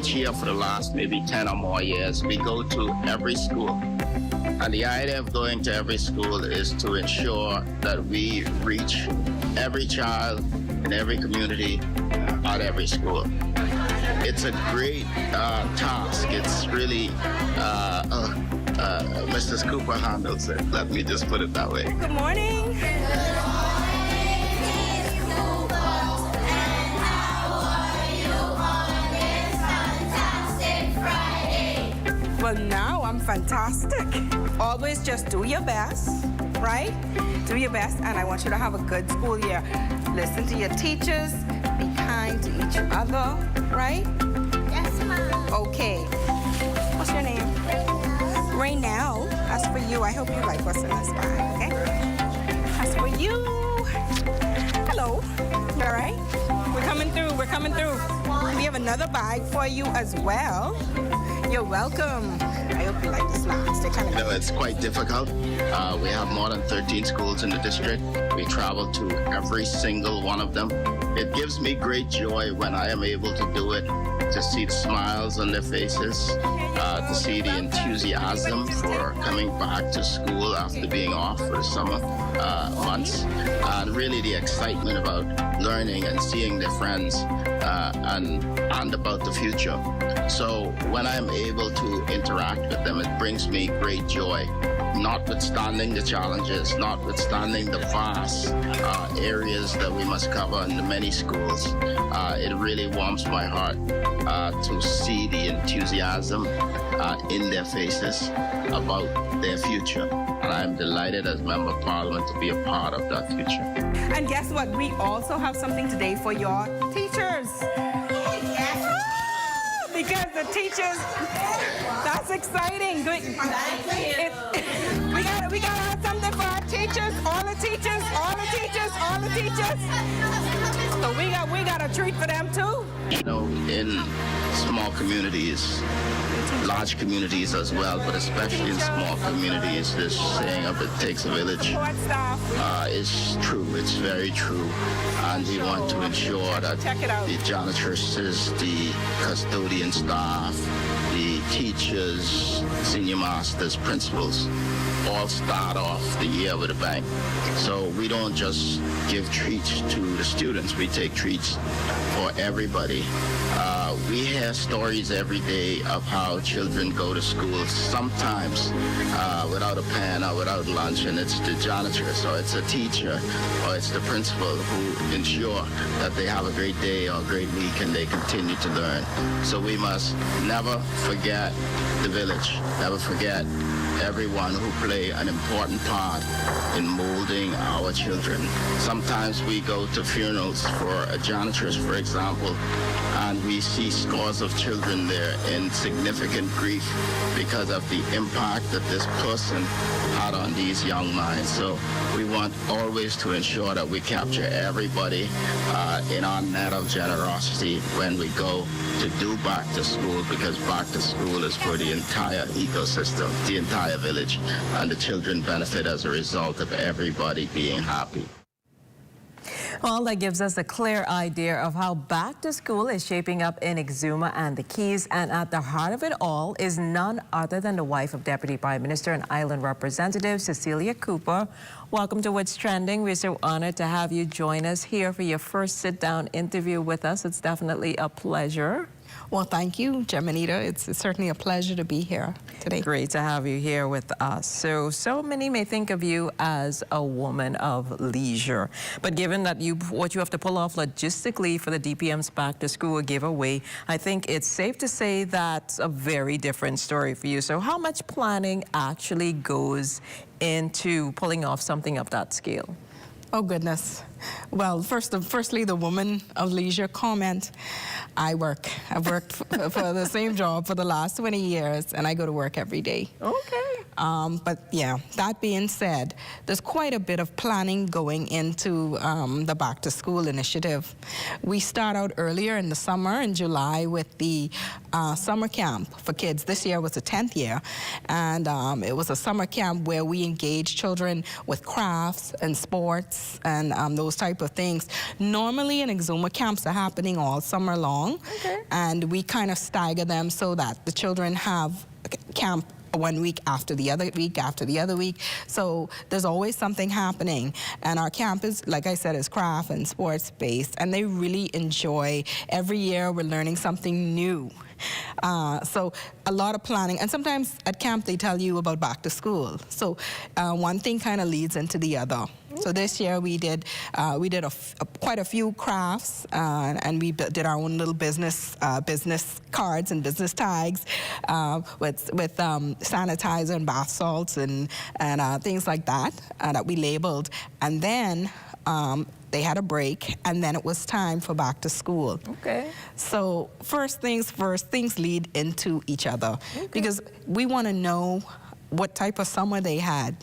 each year for the last maybe 10 or more years, we go to every school. And the idea of going to every school is to ensure that we reach every child in every community at every school. It's a great task. It's really, Mrs. Cooper handles it. Let me just put it that way. Good morning. Well, now I'm fantastic. Always just do your best, right? Do your best, and I want you to have a good school year. Listen to your teachers, be kind to each other, right? Yes, Mom. Okay. What's your name? Raynell. As for you, I hope you like what's in this bag, okay? As for you, hello. You all right? We're coming through, we're coming through. We have another bag for you as well. You're welcome. I hope you like the snacks. They're kind of It's quite difficult. We have more than 13 schools in the district. We travel to every single one of them. It gives me great joy when I am able to do it, to see the smiles on their faces, to see the enthusiasm for coming back to school after being off for the summer months, and really the excitement about learning and seeing their friends and about the future. So when I'm able to interact with them, it brings me great joy. Notwithstanding the challenges, notwithstanding the vast areas that we must cover in the many schools, it really warms my heart to see the enthusiasm in their faces about their future. And I'm delighted as Member of Parliament to be a part of that future. And guess what? We also have something today for your teachers. Because the teachers, that's exciting. We gotta have something for our teachers, all the teachers, all the teachers, all the teachers. So we got a treat for them too. You know, in small communities, large communities as well, but especially in small communities, this saying of it takes a village is true. It's very true. And we want to ensure that the janitresses, the custodian staff, the teachers, senior masters, principals, all start off the year with a bang. So we don't just give treats to the students, we take treats for everybody. We hear stories every day of how children go to school, sometimes without a pen or without lunch, and it's the janitress or it's a teacher or it's the principal who ensure that they have a great day or a great week and they continue to learn. So we must never forget the village, never forget everyone who play an important part in molding our children. Sometimes we go to funerals for a janitress, for example, and we see scores of children there in significant grief because of the impact that this person had on these young minds. So we want always to ensure that we capture everybody in our net of generosity when we go to do back to school, because back to school is for the entire ecosystem, the entire village, and the children benefit as a result of everybody being happy. Well, that gives us a clear idea of how back to school is shaping up in Exuma and the Keys. And at the heart of it all is none other than the wife of Deputy Prime Minister and Island Representative Cecilia Cooper. Welcome to What's Trending. We're so honored to have you join us here for your first sit-down interview with us. It's definitely a pleasure. Well, thank you, Geminita. It's certainly a pleasure to be here today. Great to have you here with us. So many may think of you as a woman of leisure, but given that what you have to pull off logistically for the DPM's Back to School giveaway, I think it's safe to say that's a very different story for you. So how much planning actually goes into pulling off something of that scale? Oh, goodness. Well, firstly, the woman of leisure comment. I've worked for the same job for the last 20 years, and I go to work every day. Okay. But yeah, that being said, there's quite a bit of planning going into the Back to School initiative. We start out earlier in the summer, in July, with the summer camp for kids. This year was the 10th year, and it was a summer camp where we engaged children with crafts and sports and those those type of things. Normally in Exuma, camps are happening all summer long, and we kind of stagger them so that the children have camp 1 week after the other week after the other week. So there's always something happening. And our camp is, like I said, is craft and sports based, and they really enjoy. Every year we're learning something new. So a lot of planning, and sometimes at camp they tell you about back to school. So one thing kind of leads into the other. So this year we did quite a few crafts, and we did our own little business cards and business tags with sanitizer and bath salts and things like that that we labeled, and then. They had a break, and then it was time for back to school. Okay. So first things first, things lead into each other, because we want to know what type of summer they had.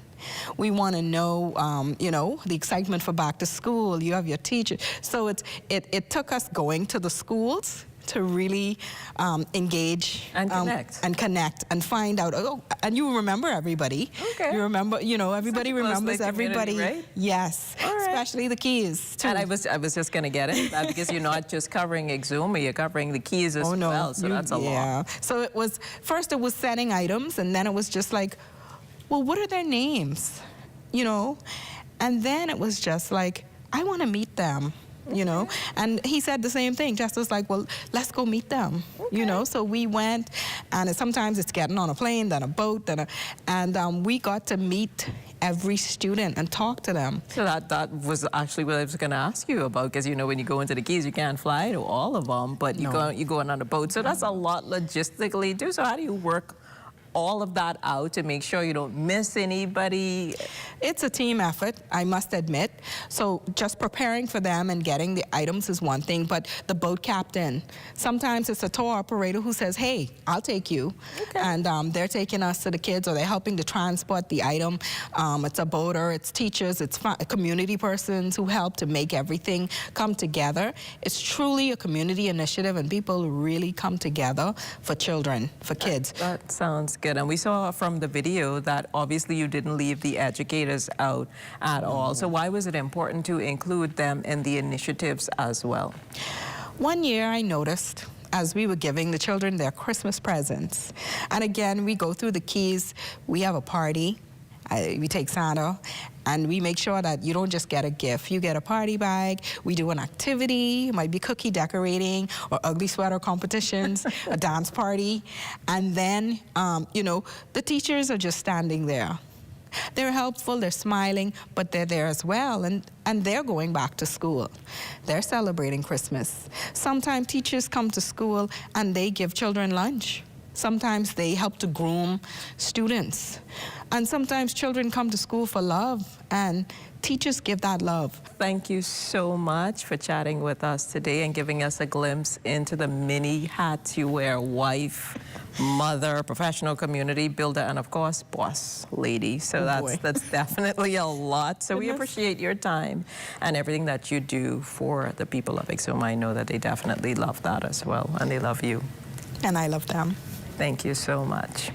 We want to know, you know, the excitement for back to school. You have your teacher. So it took us going to the schools to really engage and connect and find out. Oh, and you remember everybody. Okay. You remember, you know, everybody remembers everybody. Right? Yes. All right. Especially the Keys too. And I was just going to get into that, because you're not just covering Exuma, you're covering the Keys as well. So that's a lot. So it was first it was setting items, and then it was just like, well, what are their names? You know, and then it was just like, I want to meet them. You know, and he said the same thing. Just was like, well, let's go meet them. You know, so we went, and sometimes it's getting on a plane, then a boat, and we got to meet every student and talk to them. So that was actually what I was going to ask you about, because you know when you go into the Keys, you can't fly to all of them, but you go on a boat. So that's a lot logistically too. So how do you work all of that out to make sure you don't miss anybody? It's a team effort, I must admit. So just preparing for them and getting the items is one thing, but the boat captain, sometimes it's a tour operator who says, hey, I'll take you. And they're taking us to the kids, or they're helping to transport the item. It's a boater, it's teachers, it's community persons who help to make everything come together. It's truly a community initiative, and people really come together for children, for kids. That sounds good. And we saw from the video that obviously you didn't leave the educators out at all. So why was it important to include them in the initiatives as well? One year I noticed, as we were giving the children their Christmas presents, and again, we go through the Keys, we have a party, we take Santa, and we make sure that you don't just get a gift. You get a party bag, we do an activity, it might be cookie decorating or ugly sweater competitions, a dance party, and then, you know, the teachers are just standing there. They're helpful, they're smiling, but they're there as well, and they're going back to school. They're celebrating Christmas. Sometimes teachers come to school and they give children lunch. Sometimes they help to groom students. And sometimes children come to school for love, and teachers give that love. Thank you so much for chatting with us today and giving us a glimpse into the many hats you wear: wife, mother, professional community builder, and of course, boss lady. So that's definitely a lot. So we appreciate your time and everything that you do for the people of Exuma. I know that they definitely love that as well, and they love you. And I love them. Thank you so much.